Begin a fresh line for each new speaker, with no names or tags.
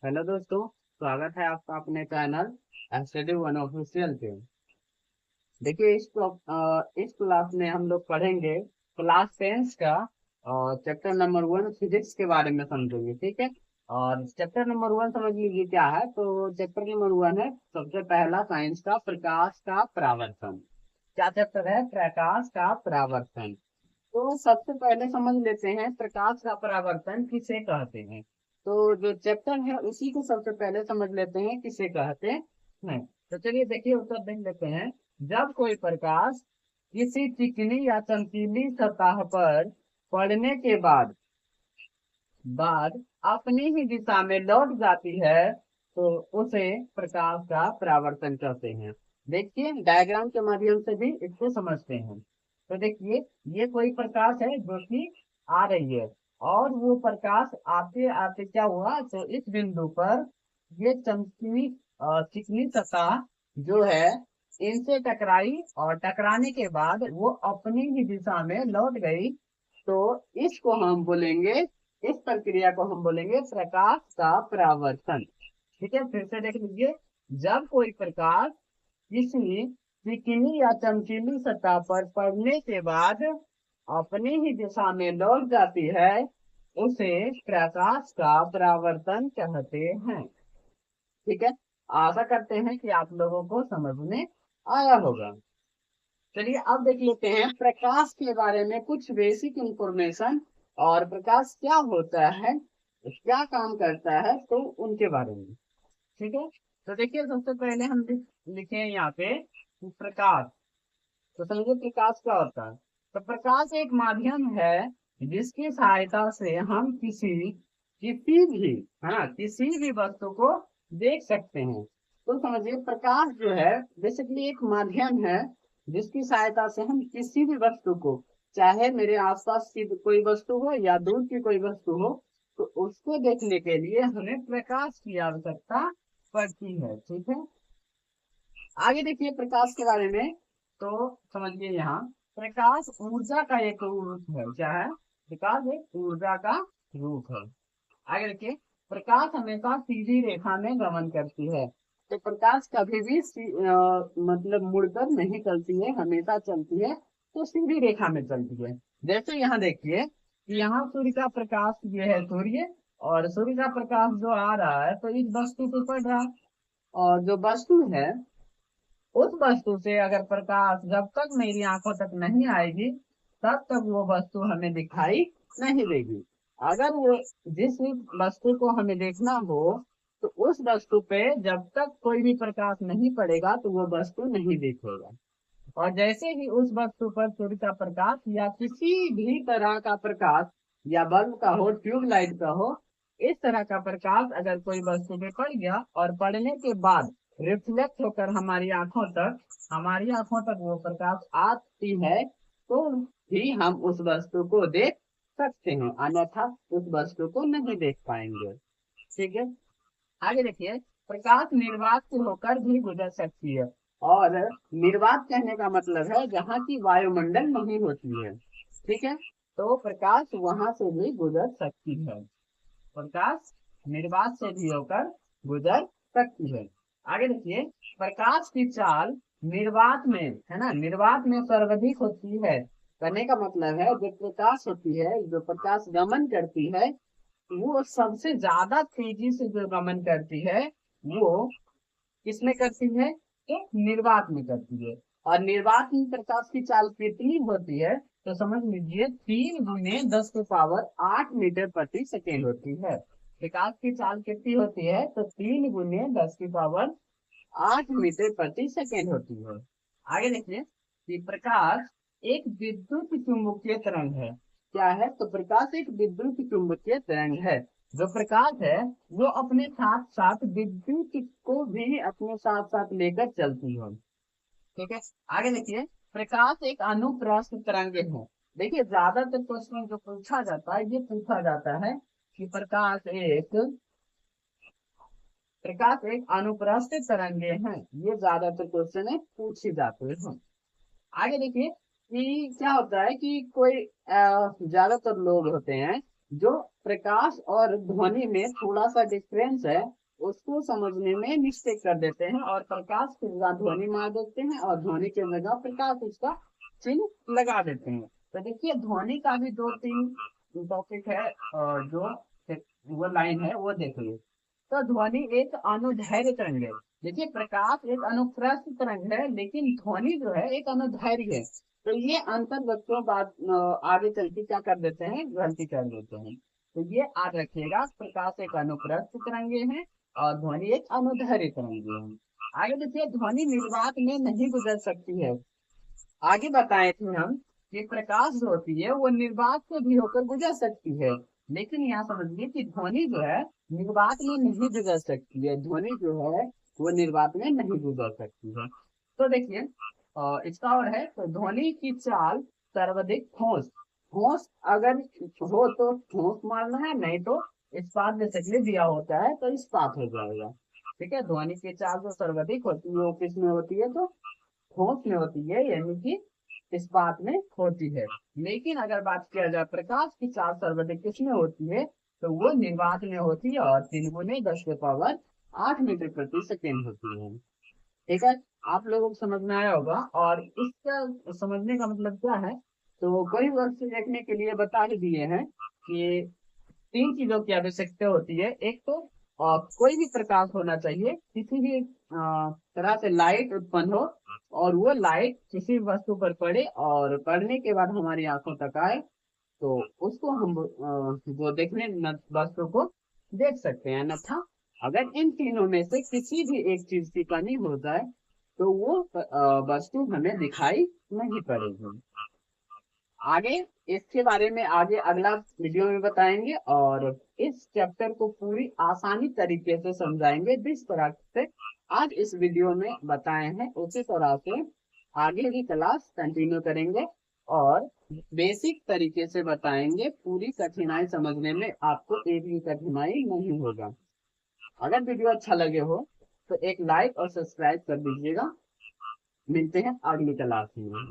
Hello दोस्तों, स्वागत है आपका अपने चैनल स्टडी वन ऑफिशियल पे। देखिए इस क्लास में हम लोग पढ़ेंगे क्लास टेंथ का और चैप्टर नंबर 1 फिजिक्स के बारे में समझेंगे। ठीक है। और चैप्टर नंबर 1 समझ लीजिए क्या है। तो चैप्टर नंबर 1 है सबसे पहला साइंस का प्रकाश का परावर्तन। क्या चैप्टर है? प्रकाश का परावर्तन। तो सबसे पहले समझ लेते हैं प्रकाश का परावर्तन किसे कहते हैं। तो जो चैप्टर है उसी को सबसे पहले समझ लेते हैं किसे कहते हैं। तो चलिए देखिए उत्तर देख लेते हैं। जब कोई प्रकाश किसी चिकनी या चमकीली सतह पर पड़ने के बाद अपनी ही दिशा में लौट जाती है तो उसे प्रकाश का परावर्तन कहते हैं। देखिए डायग्राम के माध्यम से भी इसको समझते हैं। तो देखिए ये कोई प्रकाश है जो कि आ रही है और वो प्रकाश आते आते क्या हुआ तो इस बिंदु पर ये चमकीली चिकनी सतह जो है इनसे टकराई और टकराने के बाद वो अपनी ही दिशा में लौट गई। तो इसको हम बोलेंगे, इस प्रक्रिया को हम बोलेंगे प्रकाश का परावर्तन। ठीक है, फिर से देख लीजिए। जब कोई प्रकाश किसी चिकनी या चमकीली सतह पर पड़ने के बाद अपनी ही दिशा में लौट जाती है उसे प्रकाश का परावर्तन कहते हैं। ठीक है। आशा करते हैं कि आप लोगों को समझ में आया होगा। चलिए अब देख लेते हैं प्रकाश के बारे में कुछ बेसिक इंफॉर्मेशन और प्रकाश क्या होता है, क्या काम करता है, तो उनके बारे में। ठीक है। तो देखिए सबसे पहले हम लिखे हैं यहाँ पे प्रकाश। तो समझिए प्रकाश क्या होता है। तो प्रकाश एक माध्यम है जिसकी सहायता से हम किसी किसी भी है ना किसी भी वस्तु को देख सकते हैं। तो समझिए प्रकाश जो है बेसिकली एक माध्यम है जिसकी सहायता से हम किसी भी वस्तु को, चाहे मेरे आसपास की कोई वस्तु हो या दूर की कोई वस्तु हो, तो उसको देखने के लिए हमें प्रकाश की आवश्यकता पड़ती है। ठीक है। आगे देखिए प्रकाश के बारे में। तो समझिए यहाँ प्रकाश ऊर्जा का एक रूप है। क्या है? प्रकाश एक ऊर्जा का रूप है। आगे देखिए प्रकाश हमेशा सीधी रेखा में गमन करती है। तो प्रकाश कभी भी मतलब मुड़कर नहीं चलती है, हमेशा चलती है तो सीधी रेखा में चलती है। जैसे यहाँ देखिए कि यहाँ सूर्य का प्रकाश, ये है सूर्य, और सूर्य का प्रकाश जो आ रहा है तो इस वस्तु पे पड़ रहा है। और जो वस्तु है उस वस्तु से अगर प्रकाश जब तक मेरी आंखों तक नहीं आएगी तब तक वो वस्तु हमें दिखाई नहीं देगी। अगर वो जिस वस्तु को हमें देखना हो तो उस वस्तु पे जब तक कोई भी प्रकाश नहीं पड़ेगा तो वो वस्तु नहीं दिखेगा। और जैसे ही उस वस्तु पर सूर्य का प्रकाश या किसी भी तरह का प्रकाश, या बल्ब का हो, ट्यूबलाइट का हो, इस तरह का प्रकाश अगर कोई वस्तु पे पड़ गया और पड़ने के बाद रिफ्लेक्ट होकर हमारी आंखों तक वो प्रकाश आती है तो ही हम उस वस्तु को देख सकते हैं, अन्यथा उस वस्तु को नहीं देख पाएंगे। ठीक है। आगे देखिए प्रकाश निर्वात से होकर भी गुजर सकती है। और निर्वात कहने का मतलब है जहाँ की वायुमंडल नहीं होती है। ठीक है। तो प्रकाश वहां से भी गुजर सकती है। प्रकाश निर्वात से भी होकर गुजर सकती है। आगे देखिए प्रकाश की चाल निर्वात में, है ना, निर्वात में सर्वाधिक होती है। करने का मतलब है जो प्रकाश होती है, जो प्रकाश गमन करती है, वो सबसे ज्यादा तेजी से जो गमन करती है वो किसमें करती है? तो निर्वात में करती है। और निर्वात में प्रकाश की चाल कितनी होती है? तो समझ लीजिए 3 × 10⁸ मीटर प्रति सेकेंड होती है। प्रकाश की चाल कितनी होती है? तो 3 × 10⁸ होती है। आगे देखिए कि प्रकाश एक विद्युत चुम्बकीय तरंग है। क्या है? तो प्रकाश एक विद्युत चुम्बकीय तरंग है। जो प्रकाश है वो अपने साथ साथ विद्युत को भी अपने साथ साथ लेकर चलती है। ठीक है। आगे देखिए प्रकाश एक अनुप्रस्थ तरंग है। देखिए ज्यादातर क्वेश्चन जो पूछा जाता है, ये पूछा जाता है कि प्रकाश एक अनुप्रस्थ तरंगे हैं। ये ज्यादातर क्वेश्चन है पूछे जाते हैं। आगे देखिए कि क्या होता है कि कोई ज्यादातर लोग होते हैं जो प्रकाश और ध्वनि में थोड़ा सा डिफरेंस है उसको समझने में मिस्टेक कर देते हैं, और प्रकाश की जगह ध्वनि मार देते हैं और ध्वनि की जगह प्रकाश उसका चिन्ह लगा देते हैं। तो देखिए ध्वनि का भी दो तीन टॉपिक है, जो वो लाइन है वो देखिए। तो ध्वनि एक अनुदैर्घ्य तरंग है। देखिए प्रकाश एक अनुप्रस्थ तरंग है, लेकिन ध्वनि जो है एक अनुदैर्घ्य है। तो ये अंतर बच्चों बाद आगे चल के क्या कर देते हैं, गलती कर देते हैं। तो ये याद रखिएगा, प्रकाश एक अनुप्रस्थ तरंगे है और ध्वनि एक अनुदैर्घ्य तरंगे है। आगे देखिए, ध्वनि निर्वात में नहीं गुजर सकती है। आगे बताए थे हम कि प्रकाश जो होती है वो निर्वात से भी होकर गुजर सकती है, लेकिन यहाँ समझिए कि ध्वनि जो है निर्वात में नहीं गुजर सकती है। ध्वनि जो है वो निर्वात में नहीं गुजर सकती है। तो देखिए इसका और है, तो ध्वनि की चाल सर्वाधिक ठोस। ठोस अगर हो तो ठोस मारना है, नहीं तो इस्पात जैसे कि दिया होता है तो इस्पात हो जाएगा। ठीक है, ध्वनि की चाल जो सर्वाधिक होती है वो किस में होती है, तो ठोस में होती है, यानी कि इस्पात में होती है। लेकिन अगर बात किया जाए प्रकाश की चाल सर्वाधिक किसमें होती है, तो वो निर्वात में होती है और 3 × 10⁸ मीटर प्रति सेकेंड होती है। ठीक है, आप लोगों को समझ में आया होगा। और इसका समझने का मतलब क्या है, तो कई वर्ष से देखने के लिए बता ही दिए हैं कि 3 चीजों की आवश्यकता होती है। एक तो कोई भी प्रकाश होना चाहिए, किसी भी तरह से लाइट उत्पन्न हो और वो लाइट किसी वस्तु पर पड़े और पड़ने के बाद हमारी आंखों तक आए, तो उसको हम वो देखने वस्तु को देख सकते हैं। अन्यथा अगर इन तीनों में से किसी भी एक चीज की कमी हो जाए तो वो वस्तु हमें दिखाई नहीं पड़ेगी। आगे इसके बारे में आगे अगला वीडियो में बताएंगे, और इस चैप्टर को पूरी आसानी तरीके से समझाएंगे जिस तरह से आज इस वीडियो में बताए हैं उसी तरह से आगे की क्लास कंटिन्यू करेंगे, और बेसिक तरीके से बताएंगे। पूरी कठिनाई समझने में आपको एक भी कठिनाई नहीं होगा। अगर वीडियो अच्छा लगे हो तो एक लाइक और सब्सक्राइब कर दीजिएगा। मिलते हैं अगली क्लास में।